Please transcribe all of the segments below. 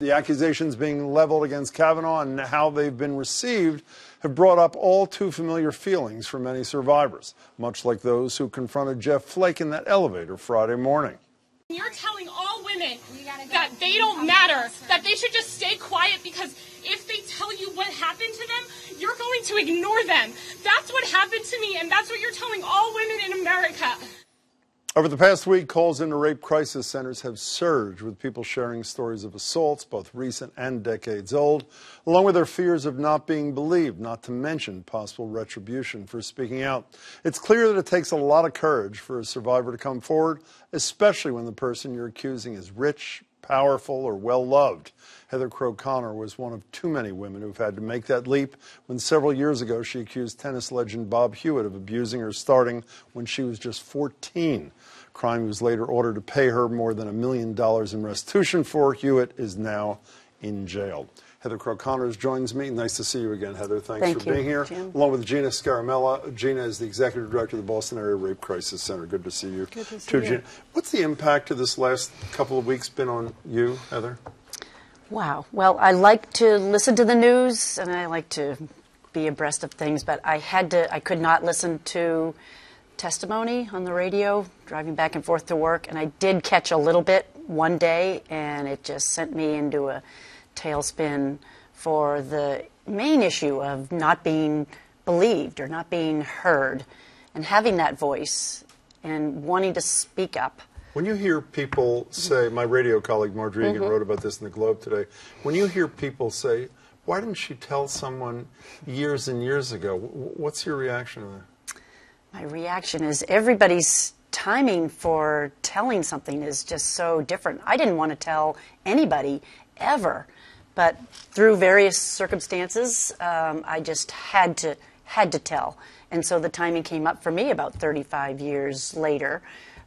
The accusations being leveled against Kavanaugh and how they've been received have brought up all too familiar feelings for many survivors, much like those who confronted Jeff Flake in that elevator Friday morning. You're telling all women that they don't matter, that they should just stay quiet because if they tell you what happened to them, you're going to ignore them. That's what happened to me, and that's what you're telling all women in America. Over the past week, calls into rape crisis centers have surged, with people sharing stories of assaults, both recent and decades old, along with their fears of not being believed, not to mention possible retribution for speaking out. It's clear that it takes a lot of courage for a survivor to come forward, especially when the person you're accusing is rich, powerful, or well-loved. Heather Crowe Conner was one of too many women who've had to make that leap when several years ago she accused tennis legend Bob Hewitt of abusing her starting when she was just 14. Crime was later ordered to pay her more than $1 million in restitution for. Hewitt is now in jail. Heather Crowe Conner joins me. Nice to see you again, Heather. Thanks for being here. Jim. Along with Gina Scaramella. Gina is the Executive Director of the Boston Area Rape Crisis Center. Good to see you. Good to see you. Gina. What's the impact of this last couple of weeks been on you, Heather? Wow. Well, I like to listen to the news and I like to be abreast of things, but I could not listen to testimony on the radio driving back and forth to work, and I did catch a little bit one day, and it just sent me into a tailspin for the main issue of not being believed or not being heard and having that voice and wanting to speak up. When you hear people say, my radio colleague Marjorie Egan wrote about this in the Globe today, when you hear people say, why didn't she tell someone years and years ago, what's your reaction to that? My reaction is everybody's timing for telling something is just so different. I didn't want to tell anybody ever, but through various circumstances, I just had to tell. And so the timing came up for me about 35 years later,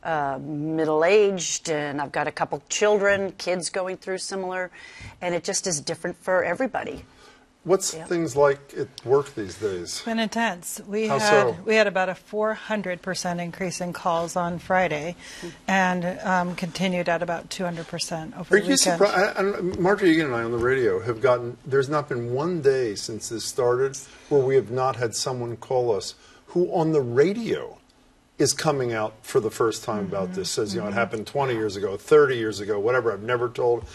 middle-aged, and I've got a couple children, kids going through similar, and it just is different for everybody. What's things like at work these days? It's been intense. We How had so? we had about a 400% increase in calls on Friday, and continued at about 200% over Are the you weekend. surprised? Marjorie Egan and I on the radio have gotten, there's not been one day since this started where we have not had someone call us who on the radio is coming out for the first time about this, says, you know, it happened 20 years ago, 30 years ago, whatever, I've never told.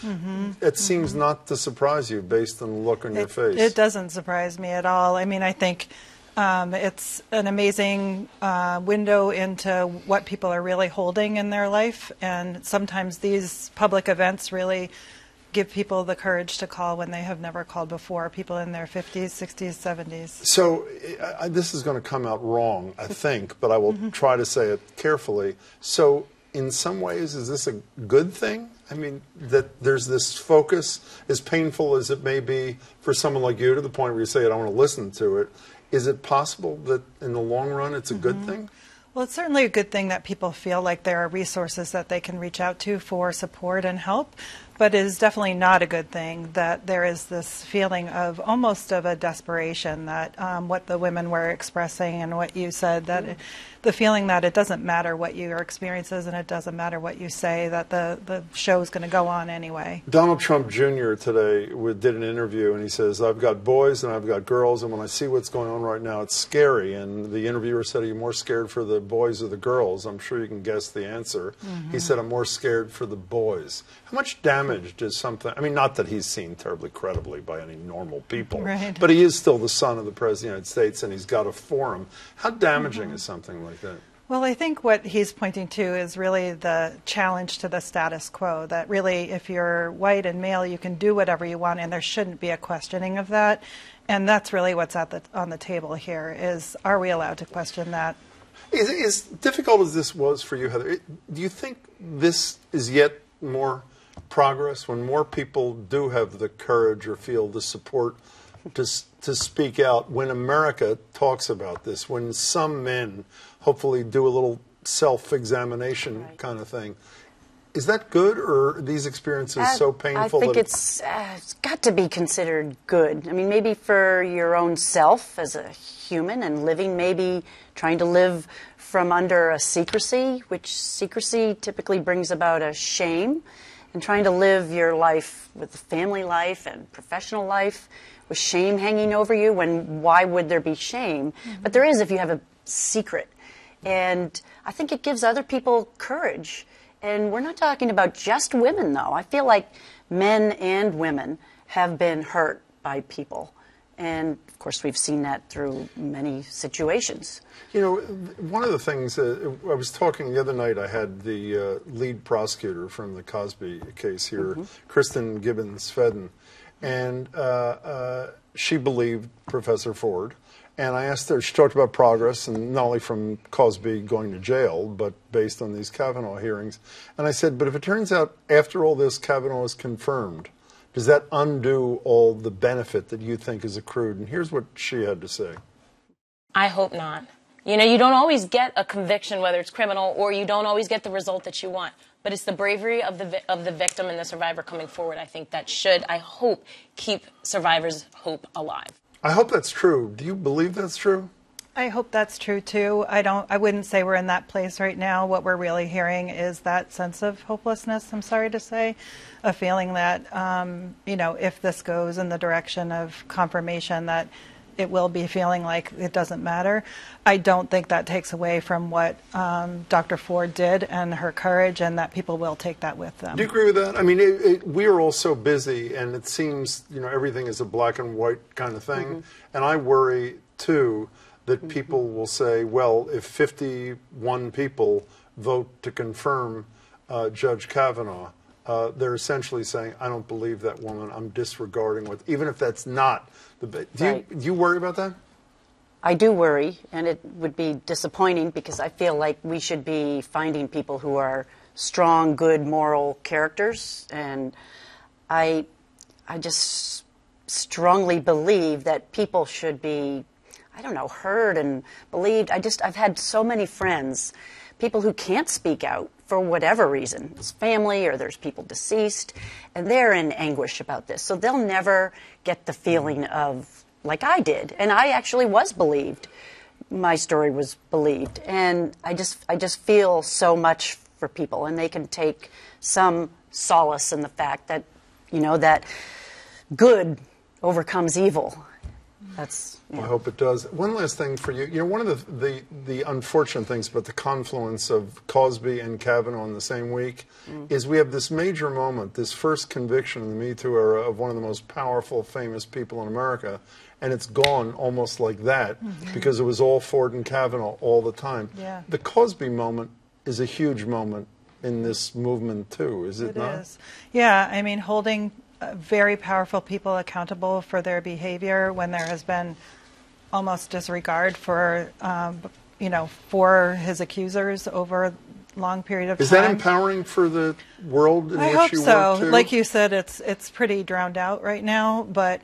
It seems not to surprise you based on the look on your face. It doesn't surprise me at all. I mean, I think it's an amazing window into what people are really holding in their life, and sometimes these public events really give people the courage to call when they have never called before, people in their 50s, 60s, 70s. So this is going to come out wrong, I think, but I will try to say it carefully. So in some ways, is this a good thing? I mean, that there's this focus, as painful as it may be for someone like you, to the point where you say, I don't want to listen to it. Is it possible that in the long run it's a good thing? Well, it's certainly a good thing that people feel like there are resources that they can reach out to for support and help, but it is definitely not a good thing that there is this feeling of almost of a desperation that what the women were expressing and what you said, that the feeling that it doesn't matter what your experience is and it doesn't matter what you say, that the show's going to go on anyway. Donald Trump Jr. today did an interview, and he says, I've got boys and I've got girls, and when I see what's going on right now, it's scary. And the interviewer said, are you more scared for the boys or the girls? I'm sure you can guess the answer. He said, I'm more scared for the boys. How much damage does something, I mean, not that he's seen terribly credibly by any normal people, Right. but he is still the son of the President of the United States, and he's got a forum. How damaging is something like that? Well, I think what he's pointing to is really the challenge to the status quo, that really if you're white and male, you can do whatever you want, and there shouldn't be a questioning of that. And that's really what's on the table here, is are we allowed to question that? As difficult as this was for you, Heather, do you think this is yet more progress when more people do have the courage or feel the support to speak out, when America talks about this, when some men hopefully do a little self-examination kind of thing? Is that good, or are these experiences so painful? I think it's got to be considered good. I mean, maybe for your own self as a human and living, maybe trying to live from under a secrecy, which secrecy typically brings about a shame. and trying to live your life with family life and professional life with shame hanging over you, when why would there be shame? But there is if you have a secret. And I think it gives other people courage. And we're not talking about just women, though. I feel like men and women have been hurt by people. And, of course, we've seen that through many situations. You know, one of the things, I was talking the other night, I had the lead prosecutor from the Cosby case here, Kristen Gibbons-Fedden, and she believed Professor Ford. And I asked her, she talked about progress, and not only from Cosby going to jail, but based on these Kavanaugh hearings. And I said, but if it turns out after all this Kavanaugh is confirmed, does that undo all the benefit that you think is accrued? And here's what she had to say. I hope not. You know, you don't always get a conviction, whether it's criminal, or you don't always get the result that you want. But it's the bravery of the victim and the survivor coming forward, I think, that should, I hope, keep survivors' hope alive. I hope that's true. Do you believe that's true? I hope that's true too. I wouldn't say we're in that place right now. What we're really hearing is that sense of hopelessness, I'm sorry to say, a feeling that, you know, if this goes in the direction of confirmation, that it will be feeling like it doesn't matter. I don't think that takes away from what Dr. Ford did and her courage, and that people will take that with them. Do you agree with that? I mean, we are all so busy, and it seems, you know, everything is a black and white kind of thing. And I worry, too, that people will say, well, if 51 people vote to confirm Judge Kavanaugh, they're essentially saying, I don't believe that woman, I'm disregarding what, even if that's not the, do you worry about that? I do worry, and it would be disappointing because I feel like we should be finding people who are strong, good, moral characters, and I just strongly believe that people should be, I don't know, heard and believed. I've had so many friends, people who can't speak out for whatever reason. It's family or there's people deceased, and they're in anguish about this. So they'll never get the feeling of, like I did, and I actually was believed. My story was believed, and I just feel so much for people, and they can take some solace in the fact that, you know, that good overcomes evil. That's, I hope it does. One last thing for you. You know, one of the unfortunate things about the confluence of Cosby and Kavanaugh in the same week is we have this major moment, this first conviction in the Me Too era of one of the most powerful, famous people in America, and it's gone almost like that because it was all Ford and Kavanaugh all the time. Yeah. The Cosby moment is a huge moment in this movement, too, is it not? It is. Yeah, I mean, holding very powerful people accountable for their behavior when there has been almost disregard for, you know, for his accusers over a long period of time. Is that empowering for the world in I which hope you so. work too? Like you said, it's pretty drowned out right now, but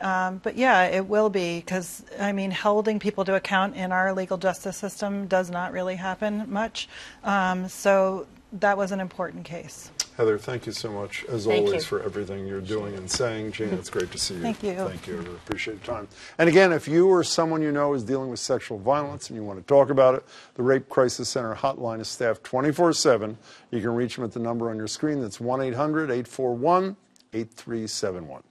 yeah, it will be, because I mean, holding people to account in our legal justice system does not really happen much. So that was an important case. Heather, thank you so much, as Thank always, you. for everything you're doing and saying. Gina, it's great to see you. Thank you. Thank you. I appreciate your time. And again, if you or someone you know is dealing with sexual violence and you want to talk about it, the Rape Crisis Center hotline is staffed 24/7. You can reach them at the number on your screen. That's 1-800-841-8371.